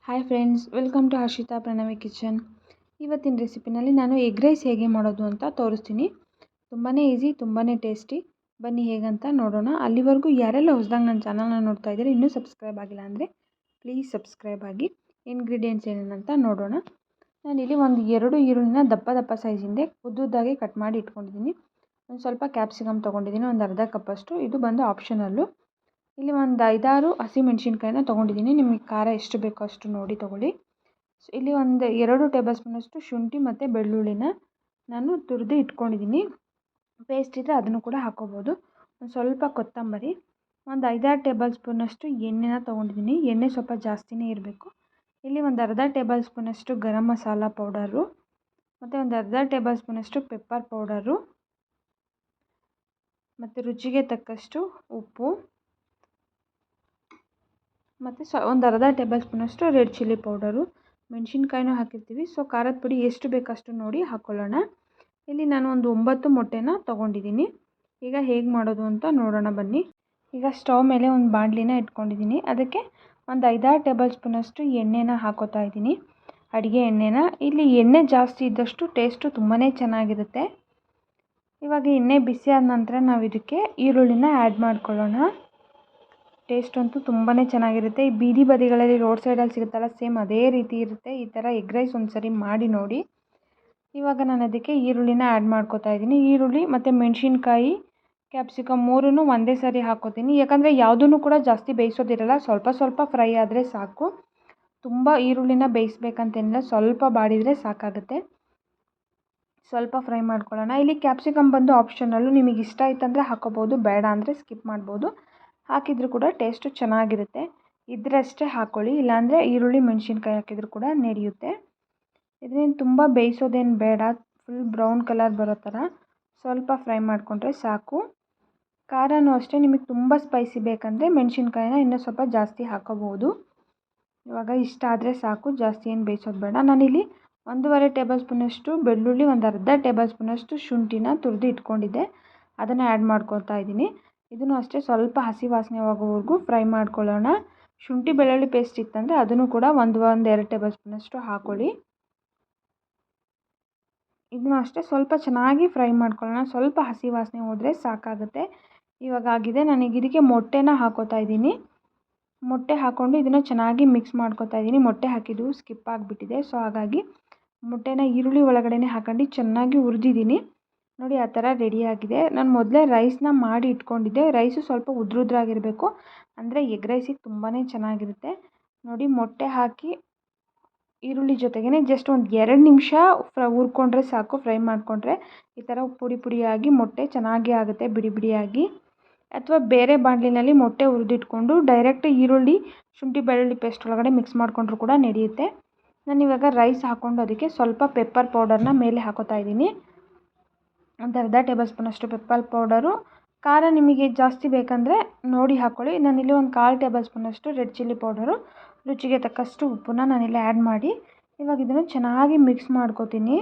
Hi friends, welcome to harshithapranavikitchen. ಇವತ್ತಿನ ರೆಸಿಪಿನಲ್ಲಿ ನಾನು egg rice ಹೇಗೆ ಮಾಡೋದು ಅಂತ ತೋರಿಸ್ತೀನಿ. ತುಂಬಾ ಈಸಿ, ತುಂಬಾ ಟೇಸ್ಟಿ. ಬನ್ನಿ ಹೇಗಂತ ನೋಡೋಣ. ಅಲ್ಲಿವರೆಗೂ ಯಾರೆಲ್ಲ ಹೊಸದಾಗಿ ನನ್ನ ಚಾನಲ್ನ ನೋಡ್ತಾ ಇದ್ದೀರಿ, ಇನ್ನೂ ಸಬ್ಸ್ಕ್ರೈಬ್ ಆಗಿಲ್ಲ ಅಂದರೆ ಪ್ಲೀಸ್ ಸಬ್ಸ್ಕ್ರೈಬ್ ಆಗಿ. ಇಂಗ್ರೀಡಿಯೆಂಟ್ಸ್ ಏನೇನಂತ ನೋಡೋಣ. ನಾನಿಲ್ಲಿ ಒಂದು 2 ಈರುಳ್ಳಿನ ದಪ್ಪ ಸೈಜಿಂದ ಉದ್ದುದ್ದಾಗಿ ಕಟ್ ಮಾಡಿ ಇಟ್ಕೊಂಡಿದ್ದೀನಿ. ಒಂದು ಸ್ವಲ್ಪ ಕ್ಯಾಪ್ಸಿಕಮ್ ತೊಗೊಂಡಿದ್ದೀನಿ, ಒಂದು ಅರ್ಧ ಕಪ್ಪಷ್ಟು. ಇದು ಬಂದು ಆಪ್ಷನಲ್ಲು. ಇಲ್ಲಿ ಒಂದು 5-6 ಹಸಿಮೆಣ್ಸಿನ್ಕಾಯಿನ ತೊಗೊಂಡಿದ್ದೀನಿ. ನಿಮಗೆ ಖಾರ ಎಷ್ಟು ಬೇಕೋ ಅಷ್ಟು ನೋಡಿ ತೊಗೊಳ್ಳಿ. ಇಲ್ಲಿ ಒಂದು 2 ಟೇಬಲ್ ಸ್ಪೂನಷ್ಟು ಶುಂಠಿ ಮತ್ತು ಬೆಳ್ಳುಳ್ಳಿನ ನಾನು ತುರಿದು ಇಟ್ಕೊಂಡಿದ್ದೀನಿ. ಪೇಸ್ಟ್ ಇದ್ದರೆ ಅದನ್ನು ಕೂಡ ಹಾಕ್ಕೋಬೋದು. ಒಂದು ಸ್ವಲ್ಪ ಕೊತ್ತಂಬರಿ, ಒಂದು 5-6 ಟೇಬಲ್ ಸ್ಪೂನಷ್ಟು ಎಣ್ಣೆನ ತೊಗೊಂಡಿದ್ದೀನಿ. ಎಣ್ಣೆ ಸ್ವಲ್ಪ ಜಾಸ್ತಿನೇ ಇರಬೇಕು. ಇಲ್ಲಿ ಒಂದು ಅರ್ಧ ಟೇಬಲ್ ಸ್ಪೂನಷ್ಟು ಗರಂ ಮಸಾಲ ಪೌಡರು ಮತ್ತು ಒಂದು ಅರ್ಧ ಟೇಬಲ್ ಸ್ಪೂನಷ್ಟು ಪೆಪ್ಪರ್ ಪೌಡರು ಮತ್ತು ರುಚಿಗೆ ತಕ್ಕಷ್ಟು ಉಪ್ಪು ಮತ್ತು ಒಂದು ಅರ್ಧ ಟೇಬಲ್ ಸ್ಪೂನಷ್ಟು ರೆಡ್ ಚಿಲ್ಲಿ ಪೌಡರು. ಮೆಣಸಿನ್ಕಾಯಿನೂ ಹಾಕಿರ್ತೀವಿ, ಸೊ ಖಾರದ ಪುಡಿ ಎಷ್ಟು ಬೇಕಷ್ಟು ನೋಡಿ ಹಾಕ್ಕೊಳ್ಳೋಣ. ಇಲ್ಲಿ ನಾನು ಒಂದು 9 ಮೊಟ್ಟೆನ ತೊಗೊಂಡಿದ್ದೀನಿ. ಈಗ ಹೇಗೆ ಮಾಡೋದು ಅಂತ ನೋಡೋಣ ಬನ್ನಿ. ಈಗ ಸ್ಟವ್ ಮೇಲೆ ಒಂದು ಬಾಣಲಿನ ಇಟ್ಕೊಂಡಿದ್ದೀನಿ. ಅದಕ್ಕೆ ಒಂದು 5-6 ಟೇಬಲ್ ಸ್ಪೂನಷ್ಟು ಎಣ್ಣೆನ ಹಾಕೋತಾ ಇದ್ದೀನಿ, ಅಡುಗೆ ಎಣ್ಣೆನ. ಇಲ್ಲಿ ಎಣ್ಣೆ ಜಾಸ್ತಿ ಇದ್ದಷ್ಟು ಟೇಸ್ಟು ತುಂಬಾ ಚೆನ್ನಾಗಿರುತ್ತೆ. ಇವಾಗ ಎಣ್ಣೆ ಬಿಸಿ ಆದ ನಂತರ ನಾವು ಇದಕ್ಕೆ ಈರುಳ್ಳಿನ ಆ್ಯಡ್ ಮಾಡ್ಕೊಳ್ಳೋಣ. ಟೇಸ್ಟ್ ಅಂತೂ ತುಂಬಾ ಚೆನ್ನಾಗಿರುತ್ತೆ. ಈ ಬೀದಿ ಬದಿಗಳಲ್ಲಿ ರೋಡ್ ಸೈಡಲ್ಲಿ ಸಿಗುತ್ತಲ್ಲ, ಸೇಮ್ ಅದೇ ರೀತಿ ಇರುತ್ತೆ. ಈ ಥರ ಎಗ್ ರೈಸ್ ಒಂದು ಸರಿ ಮಾಡಿ ನೋಡಿ. ಇವಾಗ ನಾನು ಅದಕ್ಕೆ ಈರುಳ್ಳಿನ ಆ್ಯಡ್ ಮಾಡ್ಕೋತಾ ಇದ್ದೀನಿ. ಈರುಳ್ಳಿ ಮತ್ತು ಮೆಣಸಿನ್ಕಾಯಿ, ಕ್ಯಾಪ್ಸಿಕಮ್ 3 ಒಂದೇ ಸರಿ ಹಾಕ್ಕೋತೀನಿ. ಯಾಕಂದರೆ ಯಾವುದೂ ಕೂಡ ಜಾಸ್ತಿ ಬೇಯಿಸೋದಿರಲ್ಲ, ಸ್ವಲ್ಪ ಫ್ರೈ ಆದರೆ ಸಾಕು. ತುಂಬ ಈರುಳ್ಳಿನ ಬೇಯಿಸ್ಬೇಕಂತೇನಿಲ್ಲ, ಸ್ವಲ್ಪ ಬಾಡಿದರೆ ಸಾಕಾಗುತ್ತೆ. ಸ್ವಲ್ಪ ಫ್ರೈ ಮಾಡ್ಕೊಳ್ಳೋಣ. ಇಲ್ಲಿ ಕ್ಯಾಪ್ಸಿಕಮ್ ಬಂದು ಆಪ್ಷನಲ್ಲು, ನಿಮಗೆ ಇಷ್ಟ ಆಯ್ತಂದರೆ ಹಾಕೋಬೋದು, ಬೇಡ ಅಂದರೆ ಸ್ಕಿಪ್ ಮಾಡ್ಬೋದು. ಹಾಕಿದರೂ ಕೂಡ ಟೇಸ್ಟು ಚೆನ್ನಾಗಿರುತ್ತೆ. ಇದರಷ್ಟೇ ಹಾಕ್ಕೊಳ್ಳಿ, ಇಲ್ಲಾಂದರೆ ಈರುಳ್ಳಿ ಮೆಣಸಿನ್ಕಾಯಿ ಹಾಕಿದರೂ ಕೂಡ ನಡೆಯುತ್ತೆ. ಇದನ್ನು ತುಂಬ ಬೇಯಿಸೋದೇನು ಬೇಡ, ಫುಲ್ ಬ್ರೌನ್ ಕಲರ್ ಬರೋ ಥರ ಸ್ವಲ್ಪ ಫ್ರೈ ಮಾಡಿಕೊಂಡ್ರೆ ಸಾಕು. ಖಾರನೂ ಅಷ್ಟೇ, ನಿಮಗೆ ತುಂಬ ಸ್ಪೈಸಿ ಬೇಕಂದರೆ ಮೆಣಸಿನ್ಕಾಯಿನ ಇನ್ನೂ ಸ್ವಲ್ಪ ಜಾಸ್ತಿ ಹಾಕೋಬೋದು. ಇವಾಗ ಇಷ್ಟ ಆದರೆ ಸಾಕು, ಜಾಸ್ತಿ ಏನು ಬೇಯಿಸೋದು ಬೇಡ. ನಾನಿಲ್ಲಿ 1.5 ಟೇಬಲ್ ಸ್ಪೂನಷ್ಟು ಬೆಳ್ಳುಳ್ಳಿ, ಒಂದು ಅರ್ಧ ಟೇಬಲ್ ಸ್ಪೂನಷ್ಟು ಶುಂಠಿನ ತುರಿದು ಇಟ್ಕೊಂಡಿದ್ದೆ, ಅದನ್ನು ಆ್ಯಡ್ ಮಾಡ್ಕೊಳ್ತಾ ಇದ್ದೀನಿ. ಇದನ್ನು ಅಷ್ಟೇ ಸ್ವಲ್ಪ ಹಸಿ ವಾಸನೆ ಹೋಗೋವರೆಗೂ ಫ್ರೈ ಮಾಡ್ಕೊಳ್ಳೋಣ. ಶುಂಠಿ ಬೆಳ್ಳುಳ್ಳಿ ಪೇಸ್ಟ್ ಇತ್ತಂದರೆ ಅದನ್ನು ಕೂಡ 1-2 ಟೇಬಲ್ ಸ್ಪೂನಷ್ಟು ಹಾಕ್ಕೊಳ್ಳಿ. ಇದನ್ನು ಅಷ್ಟೇ ಸ್ವಲ್ಪ ಚೆನ್ನಾಗಿ ಫ್ರೈ ಮಾಡ್ಕೊಳ್ಳೋಣ. ಸ್ವಲ್ಪ ಹಸಿ ವಾಸನೆ ಹೋದರೆ ಸಾಕಾಗುತ್ತೆ. ಇವಾಗ ಆಗಿದೆ. ನನಗೆ ಇದಕ್ಕೆ ಮೊಟ್ಟೆನ ಹಾಕೋತಾ ಇದ್ದೀನಿ. ಮೊಟ್ಟೆ ಹಾಕ್ಕೊಂಡು ಇದನ್ನು ಚೆನ್ನಾಗಿ ಮಿಕ್ಸ್ ಮಾಡ್ಕೋತಾ ಇದ್ದೀನಿ. ಮೊಟ್ಟೆ ಹಾಕಿದ್ದು ಸ್ಕಿಪ್ ಆಗಿಬಿಟ್ಟಿದೆ, ಸೊ ಹಾಗಾಗಿ ಮೊಟ್ಟೆನ ಈರುಳ್ಳಿ ಒಳಗಡೆ ಹಾಕೊಂಡು ಚೆನ್ನಾಗಿ ಹುರಿದಿದ್ದೀನಿ. ನೋಡಿ, ಆ ಥರ ರೆಡಿಯಾಗಿದೆ. ನಾನು ಮೊದಲೇ ರೈಸ್ನ ಮಾಡಿ ಇಟ್ಕೊಂಡಿದ್ದೆ. ರೈಸು ಸ್ವಲ್ಪ ಉದ್ರುದ್ರಾಗಿರಬೇಕು, ಅಂದರೆ ಎಗ್ ರೈಸಿಗೆ ತುಂಬಾ ಚೆನ್ನಾಗಿರುತ್ತೆ. ನೋಡಿ, ಮೊಟ್ಟೆ ಹಾಕಿ ಈರುಳ್ಳಿ ಜೊತೆಗೇ ಜಸ್ಟ್ ಒಂದು 2 ನಿಮಿಷ ಹುರ್ಕೊಂಡ್ರೆ ಸಾಕು. ಫ್ರೈ ಮಾಡಿಕೊಂಡ್ರೆ ಈ ಥರ ಪುಡಿಯಾಗಿ ಮೊಟ್ಟೆ ಚೆನ್ನಾಗಿ ಆಗುತ್ತೆ, ಬಿಡಿಯಾಗಿ. ಅಥವಾ ಬೇರೆ ಬಾಣಲಿನಲ್ಲಿ ಮೊಟ್ಟೆ ಹುರಿದಿಟ್ಕೊಂಡು ಡೈರೆಕ್ಟ್ ಈರುಳ್ಳಿ ಶುಂಠಿ ಬೆಳ್ಳುಳ್ಳಿ ಪೇಸ್ಟ್ ಒಳಗಡೆ ಮಿಕ್ಸ್ ಮಾಡಿಕೊಂಡ್ರೂ ಕೂಡ ನಡೆಯುತ್ತೆ. ನಾನಿವಾಗ ರೈಸ್ ಹಾಕ್ಕೊಂಡು ಅದಕ್ಕೆ ಸ್ವಲ್ಪ ಪೆಪ್ಪರ್ ಪೌಡರ್ನ ಮೇಲೆ ಹಾಕೋತಾ ಇದ್ದೀನಿ. ಒಂದು ಅರ್ಧ ಟೇಬಲ್ ಸ್ಪೂನಷ್ಟು ಪೆಪ್ಪರ್ ಪೌಡರು. ಖಾರ ನಿಮಗೆ ಜಾಸ್ತಿ ಬೇಕಂದರೆ ನೋಡಿ ಹಾಕ್ಕೊಳ್ಳಿ. ನಾನಿಲ್ಲಿ ಒಂದು 1/4 ಟೇಬಲ್ ಸ್ಪೂನಷ್ಟು ರೆಡ್ ಚಿಲ್ಲಿ ಪೌಡರು, ರುಚಿಗೆ ತಕ್ಕಷ್ಟು ಉಪ್ಪನ್ನ ನಾನಿಲ್ಲಿ ಆ್ಯಡ್ ಮಾಡಿ ಇವಾಗ ಇದನ್ನು ಚೆನ್ನಾಗಿ ಮಿಕ್ಸ್ ಮಾಡ್ಕೋತೀನಿ.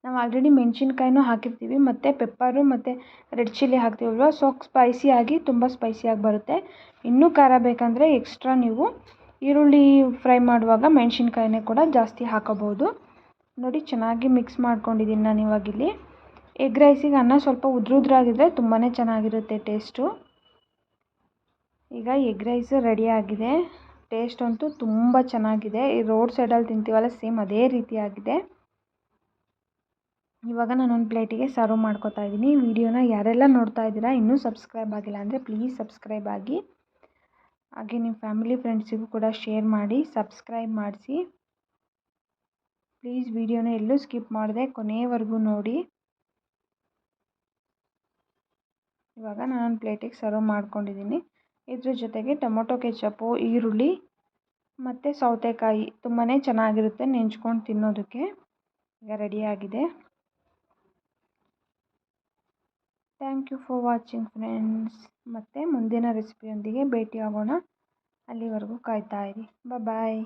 ನಾವು ಆಲ್ರೆಡಿ ಮೆಣಸಿನ್ಕಾಯಿನೂ ಹಾಕಿರ್ತೀವಿ ಮತ್ತು ಪೆಪ್ಪರು ಮತ್ತು ರೆಡ್ ಚಿಲ್ಲಿ ಹಾಕ್ತೀವಲ್ವ, ಸೊ ಸ್ಪೈಸಿಯಾಗಿ ತುಂಬ ಸ್ಪೈಸಿಯಾಗಿ ಬರುತ್ತೆ. ಇನ್ನೂ ಖಾರ ಬೇಕಂದರೆ ಎಕ್ಸ್ಟ್ರಾ ನೀವು ಈರುಳ್ಳಿ ಫ್ರೈ ಮಾಡುವಾಗ ಮೆಣಸಿನ್ಕಾಯಿನೇ ಕೂಡ ಜಾಸ್ತಿ ಹಾಕೋಬೋದು. ನೋಡಿ, ಚೆನ್ನಾಗಿ ಮಿಕ್ಸ್ ಮಾಡ್ಕೊಂಡಿದ್ದೀನಿ ನಾನು. ಇವಾಗಿಲ್ಲಿ ಎಗ್ ರೈಸಿಗೆ ಅನ್ನ ಸ್ವಲ್ಪ ಉದ್ರುದ್ರಾಗಿದ್ದರೆ ತುಂಬಾ ಚೆನ್ನಾಗಿರುತ್ತೆ ಟೇಸ್ಟು. ಈಗ ಎಗ್ ರೈಸ್ ರೆಡಿಯಾಗಿದೆ. ಟೇಸ್ಟ್ ಅಂತೂ ತುಂಬ ಚೆನ್ನಾಗಿದೆ. ಈ ರೋಡ್ ಸೈಡಲ್ಲಿ ತಿಂತೀವಲ್ಲ, ಸೇಮ್ ಅದೇ ರೀತಿಯಾಗಿದೆ. ಇವಾಗ ನಾನೊಂದು ಪ್ಲೇಟಿಗೆ ಸರ್ವ್ ಮಾಡ್ಕೋತಾ ಇದ್ದೀನಿ. ವಿಡಿಯೋನ ಯಾರೆಲ್ಲ ನೋಡ್ತಾ ಇದ್ದೀರಾ ಇನ್ನೂ ಸಬ್ಸ್ಕ್ರೈಬ್ ಆಗಿಲ್ಲ ಅಂದರೆ ಪ್ಲೀಸ್ ಸಬ್ಸ್ಕ್ರೈಬ್ ಆಗಿ. ಹಾಗೆ ನಿಮ್ಮ ಫ್ಯಾಮಿಲಿ ಫ್ರೆಂಡ್ಸಿಗೂ ಕೂಡ ಶೇರ್ ಮಾಡಿ, ಸಬ್ಸ್ಕ್ರೈಬ್ ಮಾಡಿಸಿ. ಪ್ಲೀಸ್ ವಿಡಿಯೋನ ಎಲ್ಲೂ ಸ್ಕಿಪ್ ಮಾಡದೆ ಕೊನೆಯವರೆಗೂ ನೋಡಿ. ಇವಾಗ ನಾನೊಂದು ಪ್ಲೇಟಿಗೆ ಸರ್ವ್ ಮಾಡ್ಕೊಂಡಿದ್ದೀನಿ. ಇದ್ರ ಜೊತೆಗೆ ಟೊಮೊಟೊ ಕೆಚಪ್ಪು, ಈರುಳ್ಳಿ ಮತ್ತು ಸೌತೆಕಾಯಿ ತುಂಬಾ ಚೆನ್ನಾಗಿರುತ್ತೆ ನೆಂಚ್ಕೊಂಡು ತಿನ್ನೋದಕ್ಕೆ. ಈಗ ರೆಡಿಯಾಗಿದೆ. Thank you for watching friends. ಮತ್ತು ಮುಂದಿನ ರೆಸಿಪಿಯೊಂದಿಗೆ ಭೇಟಿಯಾಗೋಣ. ಅಲ್ಲಿವರೆಗೂ ಕಾಯ್ತಾ ಇರಿ. ಬಾಯ್.